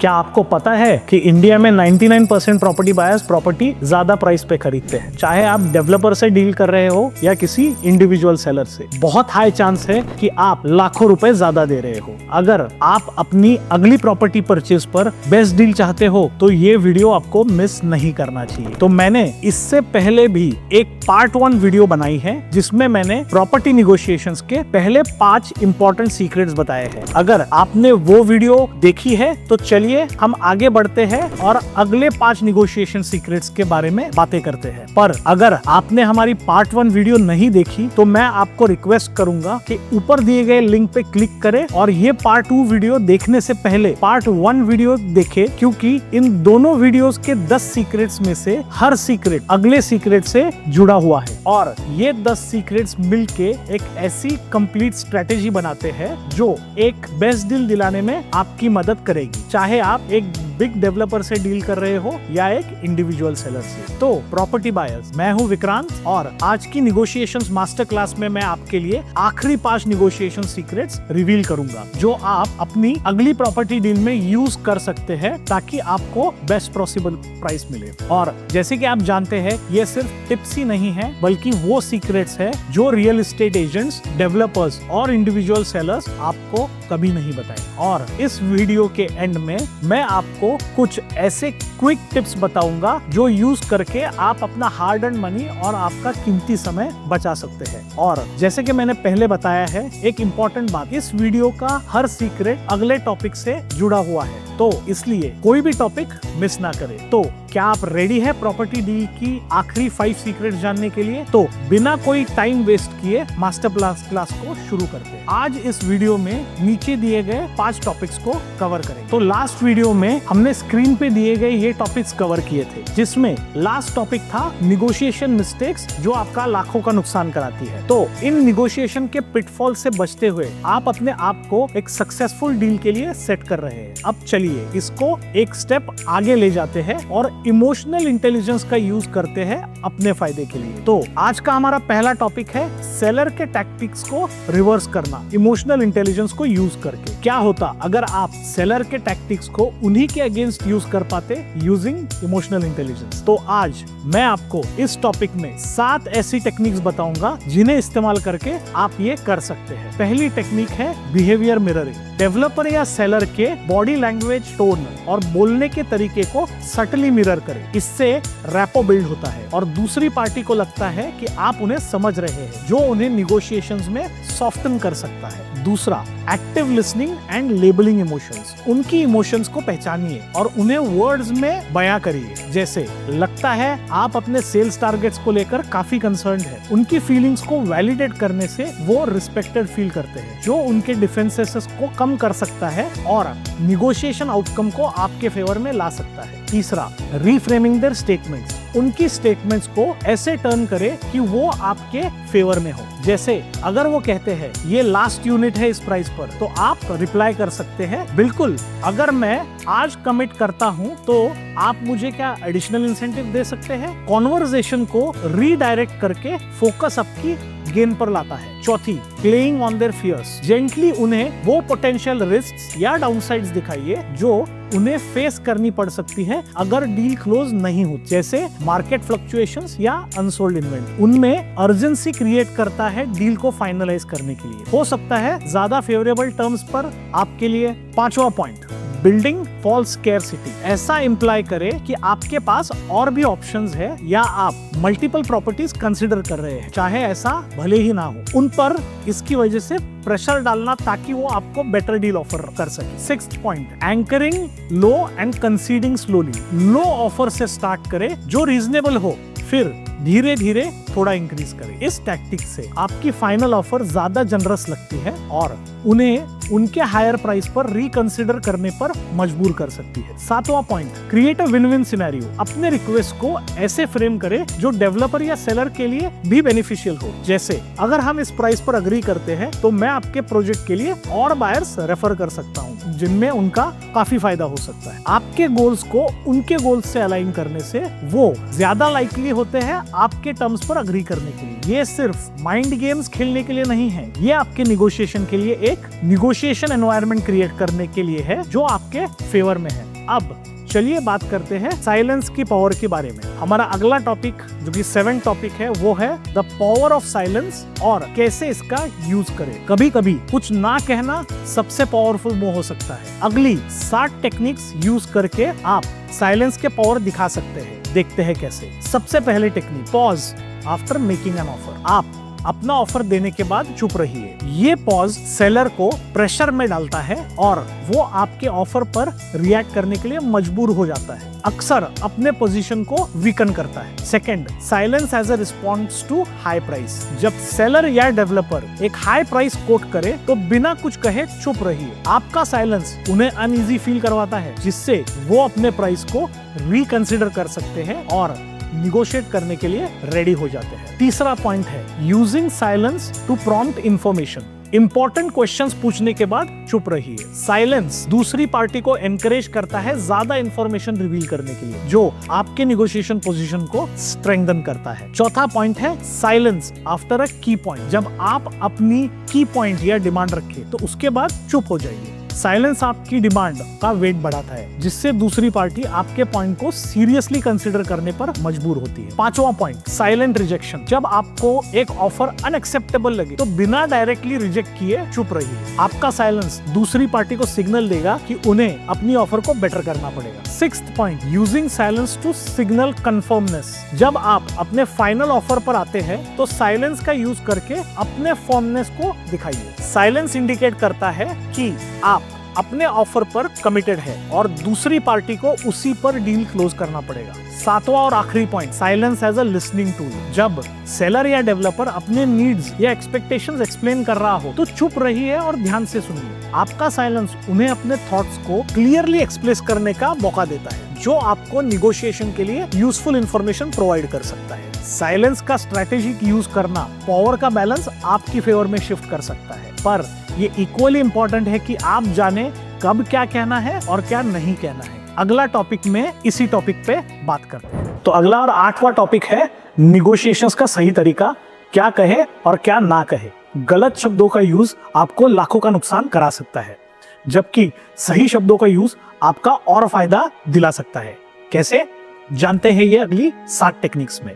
क्या आपको पता है कि इंडिया में 99% प्रॉपर्टी बायर्स प्रॉपर्टी ज्यादा प्राइस पे खरीदते हैं, चाहे आप डेवलपर से डील कर रहे हो या किसी इंडिविजुअल सेलर से। बहुत हाई चांस है कि आप लाखों रुपए ज्यादा दे रहे हो। अगर आप अपनी अगली प्रॉपर्टी परचेज पर बेस्ट डील चाहते हो तो ये वीडियो आपको मिस नहीं करना चाहिए। तो मैंने इससे पहले भी एक पार्ट 1 वीडियो बनाई है जिसमें मैंने प्रॉपर्टी निगोशिएशंस के पहले 5 इंपॉर्टेंट सीक्रेट्स बताए हैं। अगर आपने वो वीडियो देखी है तो चलिए हम आगे बढ़ते हैं और अगले 5 निगोशिएशन सीक्रेट्स के बारे में बातें करते हैं। पर अगर आपने हमारी पार्ट 1 वीडियो नहीं देखी तो मैं आपको रिक्वेस्ट करूंगा कि ऊपर दिए गए लिंक पे क्लिक करें और ये पार्ट 2 वीडियो देखने से पहले पार्ट 1 वीडियो देखें, क्योंकि इन दोनों वीडियोस के 10 सीक्रेट्स में से हर सीक्रेट अगले सीक्रेट से जुड़ा हुआ है और ये 10 सीक्रेट्स मिलके एक ऐसी कंप्लीट स्ट्रेटेजी बनाते हैं जो एक बेस्ट डील दिलाने में आपकी मदद करेगी, चाहे आप एक बिग डेवलपर से डील कर रहे हो या एक इंडिविजुअल सेलर से। तो प्रॉपर्टी बायर्स, मैं हूं विक्रांत और आज की निगोशिएशंस मास्टर क्लास में मैं आपके लिए आखिरी 5 निगोशिएशन सीक्रेट्स रिवील करूंगा जो आप अपनी अगली प्रॉपर्टी डील में यूज कर सकते हैं ताकि आपको बेस्ट पॉसिबल प्राइस मिले। और जैसे कि आप जानते हैं ये सिर्फ टिप्स ही नहीं है बल्कि वो सीक्रेट्स है जो रियल एस्टेट एजेंट्स, डेवलपर्स और इंडिविजुअल सेलर्स आपको कभी नहीं बताए। और इस वीडियो के एंड में मैं आपको कुछ ऐसे क्विक टिप्स बताऊंगा जो यूज करके आप अपना हार्ड अर्न्ड मनी और आपका कीमती समय बचा सकते हैं। और जैसे कि मैंने पहले बताया है, एक इम्पोर्टेंट बात, इस वीडियो का हर सीक्रेट अगले टॉपिक से जुड़ा हुआ है, तो इसलिए कोई भी टॉपिक मिस ना करें। तो क्या आप रेडी है प्रॉपर्टी डील की आखिरी 5 सीक्रेट जानने के लिए? तो बिना कोई टाइम वेस्ट किए मास्टर क्लास को शुरू करते हैं। आज इस वीडियो में नीचे दिए गए 5 टॉपिक्स को कवर करें। तो लास्ट वीडियो में हमने स्क्रीन पे दिए गए ये टॉपिक्स कवर किए थे, जिसमें लास्ट टॉपिक था निगोशिएशन मिस्टेक्स जो आपका लाखों का नुकसान कराती है। तो इन निगोशिएशन के पिटफॉल से बचते हुए आप अपने आप को एक सक्सेसफुल डील के लिए सेट कर रहे हैं। अब चलिए इसको एक स्टेप आगे ले जाते हैं और इमोशनल इंटेलिजेंस का यूज करते हैं अपने फायदे के लिए। तो आज का हमारा पहला टॉपिक है सेलर के टैक्टिक्स को रिवर्स करना इमोशनल इंटेलिजेंस को यूज करके। क्या होता अगर आप सेलर के टैक्टिक्स को उन्हीं के अगेंस्ट यूज कर पाते यूजिंग इमोशनल इंटेलिजेंस? तो आज मैं आपको इस टॉपिक में 7 ऐसी टेक्निक्स बताऊंगा जिन्हें इस्तेमाल करके आप ये कर सकते हैं। पहली टेक्निक है बिहेवियर मिररिंग। डेवलपर या सेलर के बॉडी लैंग्वेज, टोन और बोलने के तरीके को सटली मिरर करें। इससे रैपो बिल्ड होता है और दूसरी पार्टी को लगता है कि आप उन्हें समझ रहे हैं, जो उन्हें निगोशिएशंस में सॉफ्टन कर सकता है। दूसरा, active listening and labelling emotions. उनकी इमोशंस को पहचानिए और उन्हें वर्ड्स में बयां करिए। जैसे, लगता है आप अपने सेल्स टारगेट्स को लेकर काफी कंसर्न्ड है। उनकी फीलिंग्स को वैलिडेट करने से वो रिस्पेक्टेड फील करते हैं, जो उनके डिफेंसेस को कम कर सकता है और निगोशिएशन आउटकम को आपके फेवर में ला सकता है। तीसरा, रीफ्रेमिंग देयर स्टेटमेंट्स। उनकी स्टेटमेंट्स को ऐसे टर्न करें कि वो आपके फेवर में हो। जैसे, अगर वो कहते हैं ये लास्ट यूनिट है इस प्राइस पर, तो आप रिप्लाई कर सकते हैं, बिल्कुल, अगर मैं आज कमिट करता हूँ तो आप मुझे क्या एडिशनल इंसेंटिव दे सकते हैं? कॉन्वर्सेशन को रीडायरेक्ट करके फोकस आपकी गेन पर लाता है। चौथी, playing on their fears. Gently उन्हें वो पोटेंशियल रिस्क्स या डाउनसाइड्स दिखाइए जो उन्हें फेस करनी पड़ सकती है अगर डील क्लोज नहीं हो, जैसे मार्केट फ्लक्चुएशंस या अनसोल्ड इन्वेंटरी। उनमें अर्जेंसी क्रिएट करता है डील को फाइनलाइज करने के लिए। हो सकता है ज्यादा फेवरेबल टर्म्स पर आपके लिए। 5वां पॉइंट, बिल्डिंग फॉल्स स्कैरसिटी। ऐसा इंप्लाई करे कि आपके पास और भी ऑप्शंस है या आप मल्टीपल प्रॉपर्टीज कंसिडर कर रहे हैं, चाहे ऐसा भले ही ना हो। उन पर इसकी वजह से प्रेशर डालना ताकि वो आपको बेटर डील ऑफर कर सके। 6th point, anchoring low and conceding slowly. Low offer से स्टार्ट करे जो रीजनेबल हो, फिर धीरे धीरे थोड़ा इंक्रीज करें। इस टैक्टिक से आपकी फाइनल ऑफर ज्यादा जनरस लगती है और उन्हें उनके हायर प्राइस पर रिकंसिडर करने पर मजबूर कर सकती है। 7वां point, create a win win scenario. अपने रिक्वेस्ट को ऐसे फ्रेम करें जो डेवलपर या सेलर के लिए भी बेनिफिशियल हो। जैसे, अगर हम इस प्राइस पर अग्री करते हैं तो मैं आपके प्रोजेक्ट के लिए और बायर्स रेफर कर सकता हूँ जिनमें उनका काफी फायदा हो सकता है। आपके गोल्स को उनके गोल्स से अलाइन करने से वो ज्यादा लाइकली होते हैं आपके टर्म्स पर अग्री करने के लिए। ये सिर्फ माइंड गेम्स खेलने के लिए नहीं है, ये आपके निगोशिएशन के लिए एक निगोशिएशन एनवायरनमेंट क्रिएट करने के लिए है जो आपके फेवर में है। अब चलिए बात करते हैं साइलेंस की पावर के बारे में। हमारा अगला टॉपिक जो कि 7th टॉपिक है वो है द पावर ऑफ साइलेंस और कैसे इसका यूज करें। कभी कभी कुछ ना कहना सबसे पावरफुल मूव हो सकता है। अगली 7 टेक्निक्स यूज करके आप साइलेंस के पावर दिखा सकते हैं। देखते हैं कैसे। सबसे पहले technique, pause after making an offer. आप अपना ऑफर देने के बाद चुप रहिए। ये पॉज सेलर को प्रेशर में डालता है और वो आपके ऑफर पर रिएक्ट करने के लिए मजबूर हो जाता है, अक्सर अपने पोजीशन को वीकन करता है। Second, silence as a response to high price. जब सेलर या डेवलपर एक हाई प्राइस कोट करे तो बिना कुछ कहे चुप रहिए। आपका साइलेंस उन्हें अनईजी फील करवाता है, जिससे वो अपने प्राइस को रिकंसिडर कर सकते हैं और निगोशिएट करने के लिए रेडी हो जाते हैं। तीसरा पॉइंट है using silence to prompt information. Important questions पूछने के बाद चुप रहिए। साइलेंस दूसरी पार्टी को एनकरेज करता है ज्यादा इंफॉर्मेशन रिवील करने के लिए, जो आपके निगोशिएशन पोजीशन को स्ट्रेंथन करता है। चौथा पॉइंट है साइलेंस आफ्टर अ की पॉइंट। जब आप अपनी की पॉइंट या डिमांड रखें तो उसके बाद चुप हो जाइए। साइलेंस आपकी डिमांड का वेट बढ़ाता है, जिससे दूसरी पार्टी आपके पॉइंट को सीरियसली कंसीडर करने पर मजबूर होती है। पांचवा पॉइंट, साइलेंट रिजेक्शन। जब आपको एक ऑफर अनएक्सेप्टेबल लगे तो बिना डायरेक्टली रिजेक्ट किए चुप रहिए। आपका साइलेंस दूसरी पार्टी को सिग्नल देगा कि उन्हें अपनी ऑफर को बेटर करना पड़ेगा। Sixth point, using silence to signal conformance. जब आप अपने फाइनल ऑफर पर आते हैं तो साइलेंस का यूज करके अपने फर्मनेस को दिखाइए। साइलेंस इंडिकेट करता है कि आप अपने ऑफर पर कमिटेड है और दूसरी पार्टी को उसी पर डील क्लोज करना पड़ेगा। सातवां और आखिरी point, silence as a listening tool. जब सेलर या डेवलपर अपने नीड्स या एक्सपेक्टेशंस एक्सप्लेन कर रहा हो तो चुप रहिए और ध्यान से सुनिए। आपका साइलेंस उन्हें अपने थॉट्स को क्लियरली एक्सप्रेस करने का मौका देता है, जो आपको निगोशिएशन के लिए यूजफुल इंफॉर्मेशन प्रोवाइड कर सकता है। साइलेंस का स्ट्रेटेजिक यूज करना पावर का बैलेंस आपकी फेवर में शिफ्ट कर सकता है, पर ये इक्वली इंपॉर्टेंट है कि आप जाने कब क्या कहना है और क्या नहीं कहना है। अगला टॉपिक में इसी टॉपिक पे बात करते हैं। तो अगला और 8वां टॉपिक है निगोशिएशंस का सही तरीका, क्या कहे और क्या ना कहे। गलत शब्दों का यूज आपको लाखों का नुकसान करा सकता है, जबकि सही शब्दों का यूज आपका और फायदा दिला सकता है। कैसे, जानते हैं ये अगली 7 टेक्निक्स में।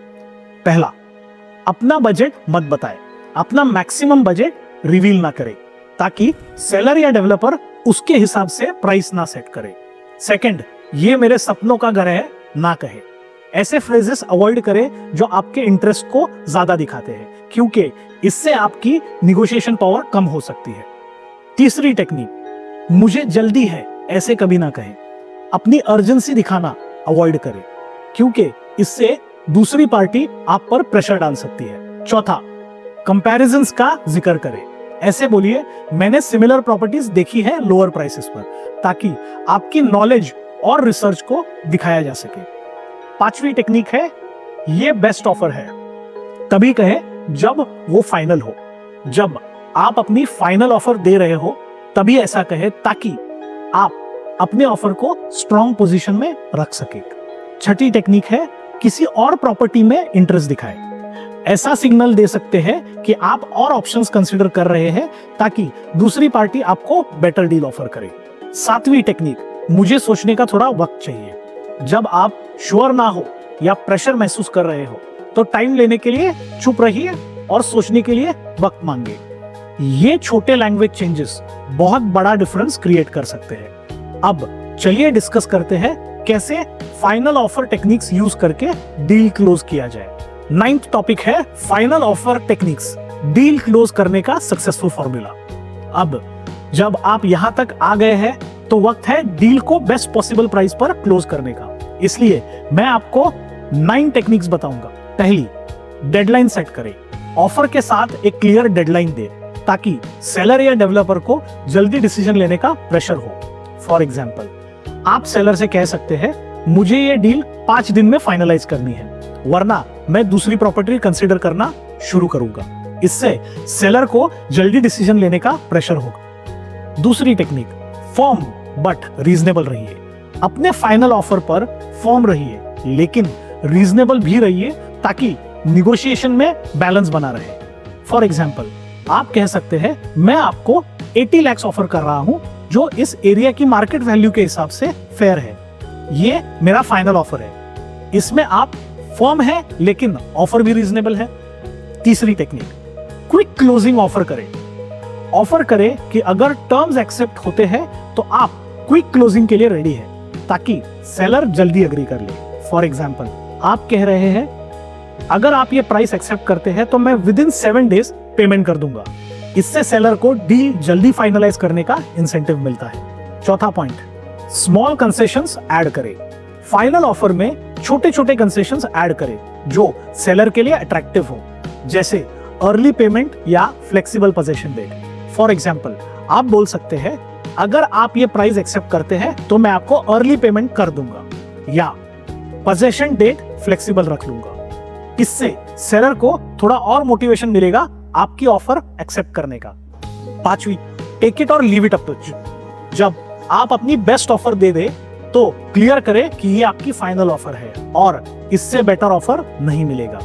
पहला, अपना बजट मत बताए। अपना मैक्सिमम बजट रिवील ना करे ताकि सेलर या डेवलपर उसके हिसाब से प्राइस ना सेट करे। सेकंड, ये मेरे सपनों का घर है ना कहे। ऐसे फ्रेजेस अवॉइड करें जो आपके इंटरेस्ट को ज्यादा दिखाते हैं, क्योंकि इससे आपकी निगोशिएशन पावर कम हो सकती है। तीसरी टेक्निक, मुझे जल्दी है ऐसे कभी ना कहें। अपनी अर्जेंसी दिखाना अवॉइड करें, क्योंकि इससे दूसरी पार्टी आप पर प्रेशर डाल सकती है। चौथा, कंपैरिजंस का जिक्र करें। ऐसे बोलिए, मैंने सिमिलर प्रॉपर्टीज देखी है लोअर प्राइसेस पर, ताकि आपकी नॉलेज और रिसर्च को दिखाया जा सके। पांचवी टेक्निक है, ये बेस्ट ऑफर है। तभी कहें जब वो फाइनल हो। जब आप अपनी फाइनल ऑफर दे रहे हो तभी ऐसा कहे, ताकि आप अपने ऑफर को स्ट्रॉन्ग पोजीशन में रख सके। छठी टेक्निक है, किसी और प्रॉपर्टी में इंटरेस्ट दिखाए। ऐसा सिग्नल दे सकते हैं कि आप और ऑप्शंस कंसीडर कर रहे हैं, ताकि दूसरी पार्टी आपको बेटर डील ऑफर करे। सातवीं टेक्निक, मुझे सोचने का थोड़ा वक्त चाहिए। जब आप श्योर ना हो या प्रेशर महसूस कर रहे हो तो टाइम लेने के लिए चुप रहिए और सोचने के लिए वक्त मांगे। ये छोटे लैंग्वेज चेंजेस बहुत बड़ा डिफरेंस क्रिएट कर सकते हैं। अब चलिए डिस्कस करते हैं कैसे फाइनल ऑफर टेक्निक्स यूज करके डील क्लोज किया जाए। 9th टॉपिक है final offer techniques, deal close करने का सक्सेसफुल फॉर्मूला। अब जब आप यहां तक आ गए हैं तो वक्त है डील को बेस्ट पॉसिबल प्राइस पर क्लोज करने का। इसलिए मैं आपको 9 टेक्निक्स बताऊंगा। पहली, डेडलाइन सेट करें। ऑफर के साथ एक क्लियर डेडलाइन दे, ताकि सेलर या डेवलपर को जल्दी डिसीजन लेने का प्रेशर हो। फॉर एग्जाम्पल, आप सेलर से कह सकते हैं, मुझे ये डील 5 दिन में फाइनलाइज करनी है, वरना मैं दूसरी प्रॉपर्टी कंसीडर करना शुरू करूंगा। इससे सेलर को जल्दी डिसीजन लेने का प्रेशर होगा। दूसरी टेक्निक, फर्म बट रीजनेबल रहिए। अपने फाइनल ऑफर पर फर्म रहिए, लेकिन रीजनेबल भी रहिए, ताकि निगोशिएशन में बैलेंस बना रहे। फॉर एग्जाम्पल, आप कह सकते हैं, मैं आपको 80 लाख ऑफर कर रहा हूं, जो इस एरिया की मार्केट वैल्यू के हिसाब से फेयर है। ये मेरा फाइनल ऑफर है। इसमें आप फर्म है लेकिन ऑफर भी रीजनेबल है। तीसरी टेक्निक, क्विक क्लोजिंग ऑफर करें। ऑफर करें कि अगर टर्म्स एक्सेप्ट होते हैं तो आप क्विक क्लोजिंग के लिए रेडी है, ताकि सेलर जल्दी एग्री कर ले। फॉर एग्जाम्पल, आप कह रहे हैं अगर आप ये प्राइस एक्सेप्ट करते हैं तो मैं विद इन 7 डेज पेमेंट कर दूंगा। इससे सेलर को डील जल्दी फाइनलाइज करने का इंसेंटिव मिलता है। चौथा पॉइंट, स्मॉल कंसेशंस ऐड करें। फाइनल ऑफर में छोटे छोटे कंसेशंस ऐड करें जो सेलर के लिए अट्रैक्टिव हो, जैसे अर्ली पेमेंट या flexible possession date. For example, आप बोल सकते हैं अगर आप ये प्राइस एक्सेप्ट करते हैं तो मैं आपको अर्ली पेमेंट कर दूंगा या पोजीशन डेट फ्लेक्सिबल रख लूंगा। इससे सेलर को थोड़ा और मोटिवेशन मिलेगा आपकी ऑफर एक्सेप्ट करने का। पांचवी, टेक इट और लीव इट अप्रोच। जब आप अपनी बेस्ट ऑफर दे दे तो क्लियर करें कि ये आपकी फाइनल ऑफर है और इससे बेटर ऑफर नहीं मिलेगा।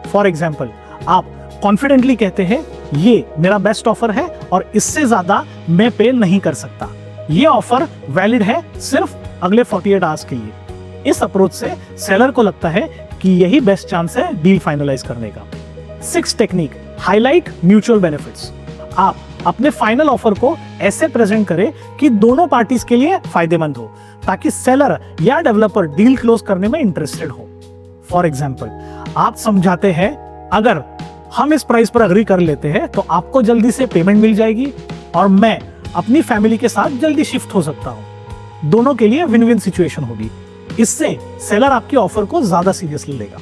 फॉर एग्जाम्पल, आप कॉन्फिडेंटली कहते हैं ये मेरा बेस्ट ऑफर है और इससे ज्यादा मैं पे नहीं कर सकता। ये ऑफर वैलिड है सिर्फ अगले 48 आवर्स के लिए। इस अप्रोच से सेलर को लगता है कि यही बेस्ट चांस है डील फाइनलाइज करने का। 6 टेक्निक, हाईलाइट म्यूचुअल बेनिफिट्स। आप अपने फाइनल ऑफर को ऐसे प्रेजेंट करें कि दोनों पार्टीज के लिए फायदेमंद हो, ताकि सेलर या डेवलपर डील क्लोज करने में इंटरेस्टेड हो। फॉर एग्जाम्पल, आप समझाते हैं अगर हम इस प्राइस पर अग्री कर लेते हैं तो आपको जल्दी से पेमेंट मिल जाएगी और मैं अपनी फैमिली के साथ जल्दी शिफ्ट हो सकता हूं। दोनों के लिए विन विन सिचुएशन होगी। इससे सेलर आपकी ऑफर को ज्यादा सीरियसली लेगा।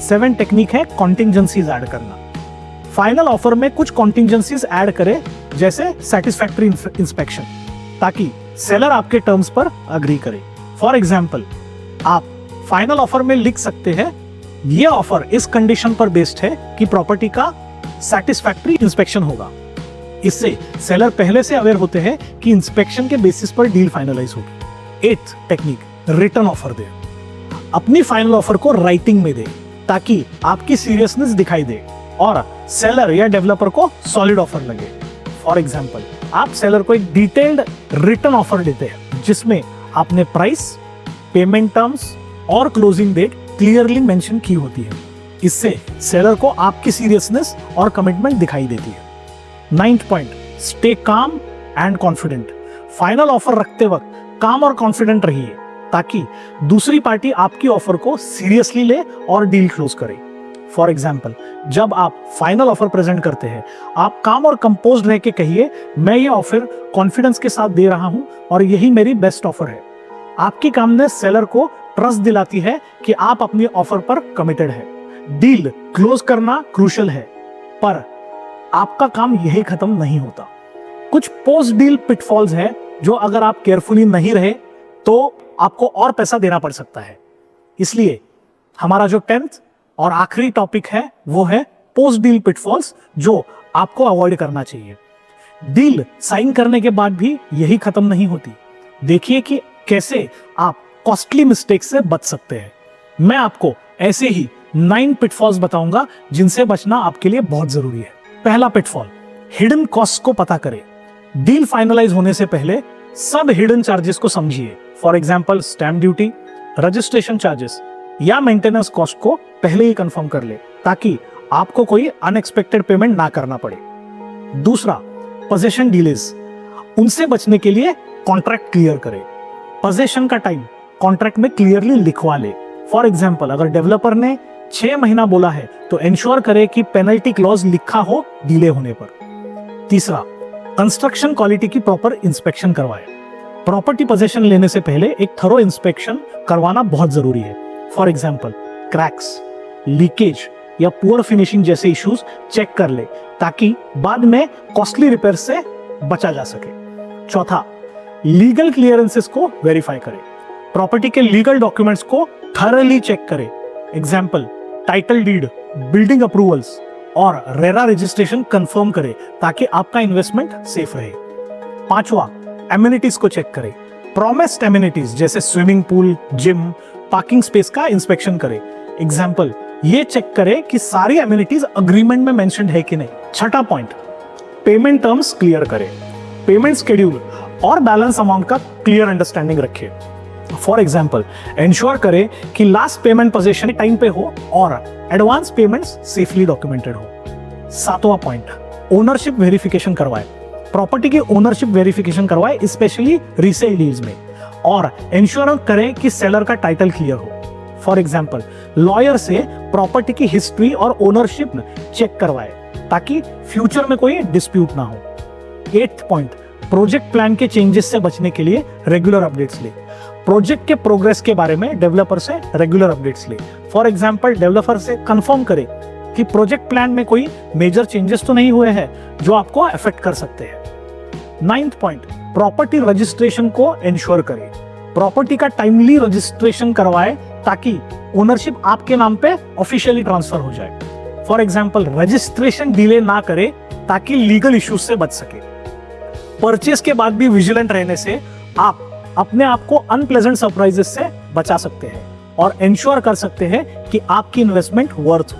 7 टेक्निक है कॉन्टिंजेंसीज ऐड करना। फाइनल ऑफर में कुछ कॉन्टिंजेंसीज ऐड करें, जैसे सैटिस्फैक्टरी इंस्पेक्शन, ताकि सेलर आपके टर्म्स पर अग्री करे। फॉर एग्जाम्पल, आप फाइनल ऑफर में लिख सकते हैं यह ऑफर इस कंडीशन पर बेस्ड है कि प्रॉपर्टी का सैटिस्फैक्टरी इंस्पेक्शन होगा। इससे सेलर पहले से अवेयर होते हैं कि इंस्पेक्शन के बेसिस पर डील फाइनलाइज होगी। 8th टेक्निक, रिटर्न ऑफर दे। अपनी फाइनल ऑफर को राइटिंग में दे, ताकि आपकी सीरियसनेस दिखाई दे और सेलर या डेवलपर को सॉलिड ऑफर लगे। फॉर एग्जाम्पल, आप सेलर को एक डिटेल्ड रिटर्न ऑफर देते हैं जिसमें आपने प्राइस, पेमेंट टर्म्स और क्लोजिंग डेट क्लियरली मेंशन की होती है। इससे सेलर को आपकी सीरियसनेस और कमिटमेंट दिखाई देती है। 9th point, stay calm and confident. Final offer रखते वक्त काम और कॉन्फिडेंट रहिए, ताकि दूसरी पार्टी आपकी ऑफर को सीरियसली ले और डील क्लोज करे। फॉर एग्जाम्पल, जब आप फाइनल ऑफर प्रेजेंट करते हैं, आप काम और कंपोज्ड रह के कहिए मैं ये ऑफर कॉन्फिडेंस के साथ दे रहा हूं और यही मेरी बेस्ट ऑफर है। आपकी कामनेस सेलर को ट्रस्ट दिलाती है कि आप अपनी ऑफर पर कमिटेड है। डील क्लोज करना क्रूशियल है, पर आपका काम यही खत्म नहीं होता। कुछ पोस्ट डील पिटफॉल्स हैं जो अगर आप केयरफुली नहीं रहे तो आपको और पैसा देना पड़ सकता है। इसलिए हमारा जो 10th और आखिरी टॉपिक है वो है पोस्ट डील पिटफॉल्स, जो आपको अवॉइड करना चाहिए। डील साइन करने के बाद भी यही खत्म नहीं होती। देखिए कि कैसे आप कॉस्टली मिस्टेक से बच सकते हैं। मैं आपको ऐसे ही 9 पिटफॉल्स बताऊंगा जिनसे बचना आपके लिए बहुत जरूरी है। पहला पिटफॉल, हिडन कॉस्ट को पता करें। डील फाइनलाइज होने से पहले सब हिडन चार्जेस को समझिए। For example, stamp duty, registration charges या मेंटेनेंस कॉस्ट को पहले ही कंफर्म कर ले, ताकि आपको कोई अनएक्सपेक्टेड पेमेंट ना करना पड़े। दूसरा, पोजीशन डिलेज। उनसे बचने के लिए कॉन्ट्रैक्ट क्लियर करें। पोजीशन का टाइम कॉन्ट्रैक्ट में क्लियरली लिखवा ले। फॉर एग्जाम्पल, अगर डेवलपर ने 6 महीना बोला है तो इंश्योर करे कि पेनल्टी क्लॉज लिखा हो डिले होने पर। तीसरा, कंस्ट्रक्शन क्वालिटी की प्रॉपर इंस्पेक्शन करवाए। प्रॉपर्टी पोजीशन लेने से पहले एक थरो इंस्पेक्शन करवाना बहुत जरूरी है। फॉर एग्जाम्पल, क्रैक्स, लीकेज या पुअर फिनिशिंग जैसे इश्यूज चेक कर ले, ताकि बाद में कॉस्टली रिपेयर से बचा जा सके। चौथा, लीगल क्लियरेंसेस को वेरीफाई करें। प्रॉपर्टी के लीगल डॉक्यूमेंट्स को थॉरली चेक करें। Example, title deed, building approvals और रेरा रजिस्ट्रेशन कंफर्म करें, ताकि आपका इन्वेस्टमेंट सेफ रहे। पांचवा, एमिनिटीज को चेक करें। प्रॉमिस्ड एमिनिटीज जैसे swimming pool, gym, parking space का इंस्पेक्शन करें। एग्जाम्पल, ये चेक करें कि सारी एमिनिटीज अग्रीमेंट में मेंशन्ड है कि नहीं। छठा पॉइंट, पेमेंट टर्म्स क्लियर करें। पेमेंट शेड्यूल और बैलेंस अमाउंट का क्लियर अंडरस्टैंडिंग रखिए। फॉर एग्जाम्पल, इंश्योर करें कि लास्ट पेमेंट पोजीशन टाइम पे हो और एडवांस पेमेंट्स सेफली डॉक्यूमेंटेड हो। 7वां पॉइंट, ओनरशिप वेरिफिकेशन करवाए। प्रॉपर्टी की ओनरशिप वेरिफिकेशन करवाए, स्पेशली रीसेल डील्स में, और इंश्योर करें कि सेलर का टाइटल क्लियर हो। फॉर एग्जाम्पल, लॉयर से प्रॉपर्टी की हिस्ट्री और ओनरशिप चेक करवाए ताकि फ्यूचर में कोई डिस्प्यूट ना हो। 8th पॉइंट, प्रोजेक्ट प्लान के चेंजेस से बचने के लिए रेगुलर अपडेट्स ले। प्रोजेक्ट के प्रोग्रेस के बारे में डेवलपर से रेगुलर अपडेट्स ले। फॉर एग्जाम्पल, डेवलपर से कंफर्म करे कि प्रोजेक्ट प्लान में कोई मेजर चेंजेस तो नहीं हुए हैं जो आपको अफेक्ट कर सकते हैं। 9th पॉइंट, प्रॉपर्टी रजिस्ट्रेशन को इंश्योर करें। प्रॉपर्टी का टाइमली रजिस्ट्रेशन करवाए ताकि ओनरशिप आपके नाम पे ऑफिशियली ट्रांसफर हो जाए। फॉर एग्जाम्पल, रजिस्ट्रेशन डिले ना करे ताकि लीगल इश्यूज से बच सके। परचेस के बाद भी विजिलेंट रहने से आप अपने आप को अनप्लेजेंट सरप्राइजेस से बचा सकते हैं और इंश्योर कर सकते हैं कि आपकी इन्वेस्टमेंट वर्थ।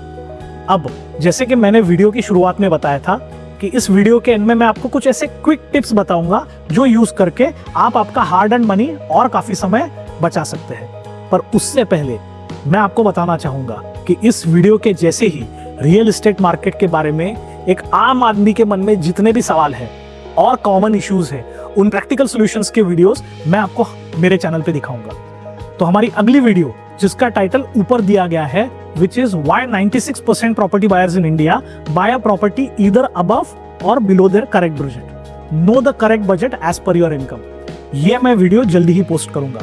अब जैसे कि मैंने वीडियो की शुरुआत में बताया था कि इस वीडियो के एंड में मैं आपको कुछ ऐसे क्विक टिप्स बताऊंगा जो यूज करके आप आपका हार्ड एंड मनी और काफी समय बचा सकते हैं। पर उससे पहले मैं आपको बताना चाहूंगा कि इस वीडियो के जैसे ही रियल एस्टेट मार्केट के बारे में एक आम आदमी के मन में जितने भी सवाल हैं और कॉमन इश्यूज हैं, उन प्रैक्टिकल सॉल्यूशंस के वीडियोस मैं आपको मेरे चैनल पे दिखाऊंगा। तो हमारी अगली वीडियो, जिसका टाइटल ऊपर दिया गया है, which is why 96% property buyers in India buy a property either above or below their correct budget. Know the correct budget as per your income. ये मैं वीडियो जल्दी ही पोस्ट करूंगा,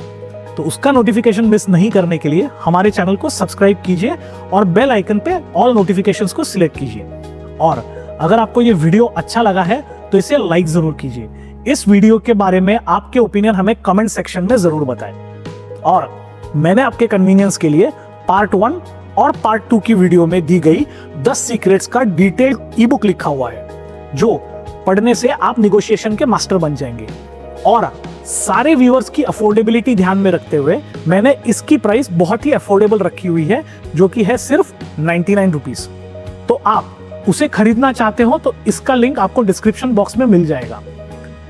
तो उसका नोटिफिकेशन मिस नहीं करने के लिए हमारे चैनल को सब्सक्राइब कीजिए और बेल आइकन पे ऑल नोटिफिकेशंस को सिलेक्ट कीजिए। और अगर आपको ये वीडियो अच्छा लगा है तो इसे लाइक जरूर कीजिए। इस वीडियो के बारे में आपके ओपिनियन हमें कमेंट सेक्शन में जरूर बताएं। और मैंने आपके कन्वीनियंस के लिए पार्ट 1 और पार्ट 2 की वीडियो में दी गई 10 सीक्रेट्स का डिटेल्ड ई बुक लिखा हुआ है, जो पढ़ने से आप निगोशिएशन के मास्टर बन जाएंगे। और सारे व्यूअर्स की अफोर्डेबिलिटी ध्यान में रखते हुए मैंने इसकी प्राइस बहुत ही अफोर्डेबल रखी हुई है, जो कि है सिर्फ 99 रुपीज। तो आप उसे खरीदना चाहते हो तो इसका लिंक आपको डिस्क्रिप्शन बॉक्स में मिल जाएगा,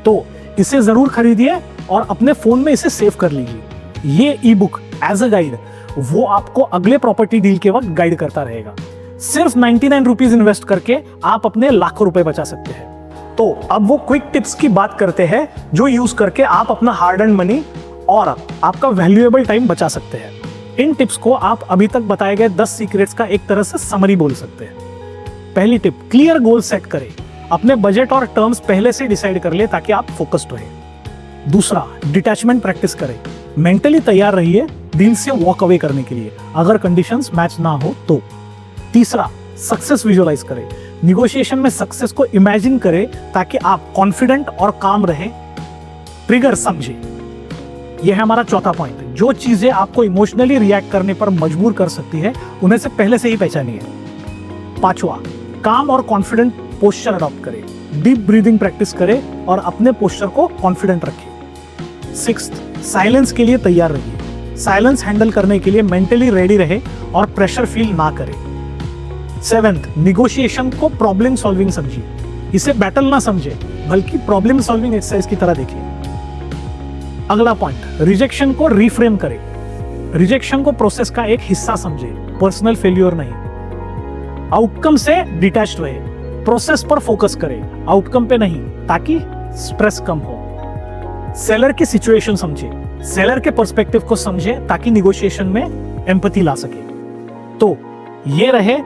तो इसे जरूर खरीदिए और अपने फोन में इसे सेव कर लीजिए। ये e book as a guide वो आपको अगले प्रॉपर्टी डील के वक्त गाइड करता रहेगा। सिर्फ 99 रुपीज इन्वेस्ट करके आप अपने लाखों रुपए बचा सकते हैं। तो अब वो क्विक टिप्स की बात करते हैं जो यूज करके आप अपना हार्ड एंड मनी और आपका वैल्यूएबल टाइम बचा सकते हैं। इन टिप्स को आप अभी तक बताए गए 10 सीक्रेट्स का एक तरह से समरी बोल सकते हैं। पहली टिप, क्लियर गोल सेट करें। अपने बजट और टर्म्स पहले से डिसाइड कर ले ताकि आप फोकस्ड रहे। दूसरा, डिटैचमेंट प्रैक्टिस करें। मेंटली तैयार रहिए डील से वॉक अवे करने के लिए अगर कंडीशंस मैच ना हो तो। तीसरा, सक्सेस विजुअलाइज करें। निगोशिएशन में सक्सेस को इमेजिन करें ताकि आप कॉन्फिडेंट और काम रहे। ट्रिगर समझे। यह है हमारा चौथा पॉइंट। जो चीजें आपको इमोशनली रिएक्ट करने पर मजबूर कर सकती है उन्हें से पहले से ही पहचानिए। पांचवा, काम और कॉन्फिडेंट पोस्चर अडॉप्ट करें। डीप ब्रीदिंग प्रैक्टिस करें और अपने पोस्चर को कॉन्फिडेंट रखें। सिक्स्थ, साइलेंस के लिए तैयार रहिए। साइलेंस हैंडल करने के लिए मेंटली रेडी रहे और प्रेशर फील ना करें। सेवेंथ, निगोशिएशन को प्रॉब्लम सॉल्विंग समझिए। इसे बैटल ना समझे बल्कि प्रॉब्लम सॉल्विंग एक्सरसाइज की तरह देखिए। अगला पॉइंट, रिजेक्शन को रिफ्रेम करें। रिजेक्शन को प्रोसेस का एक हिस्सा समझे, पर्सनल फेल्योर नहीं। आउटकम से डिटैच्ड रहे। प्रोसेस पर फोकस करें, आउटकम पे नहीं, ताकि स्ट्रेस कम हो। सेलर की सिचुएशन समझे। सेलर के पर्सपेक्टिव को समझे ताकि निगोशिएशन में एम्पैथी ला सके। तो ये रहे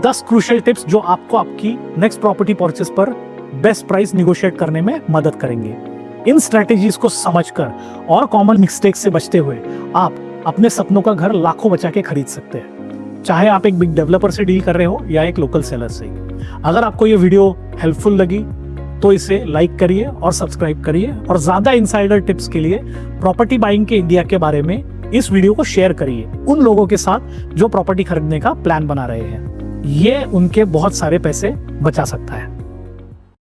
10 क्रूशियल टिप्स जो आपको आपकी नेक्स्ट प्रॉपर्टी परचेस पर बेस्ट प्राइस निगोशिएट करने में मदद करेंगे। इन स्ट्रेटेजीज को समझकर और कॉमन मिस्टेक से बचते हुए आप अपने सपनों का घर लाखों बचा के खरीद सकते हैं, चाहे आप एक बिग डेवलपर से डील कर रहे हो या एक लोकल सेलर से। अगर आपको ये वीडियो हेल्पफुल लगी तो इसे लाइक करिए और सब्सक्राइब करिए, और ज्यादा इनसाइडर टिप्स के लिए प्रॉपर्टी बाइंग के इंडिया के बारे में इस वीडियो को शेयर करिए उन लोगों के साथ जो प्रॉपर्टी खरीदने का प्लान बना रहे हैं। ये उनके बहुत सारे पैसे बचा सकता है।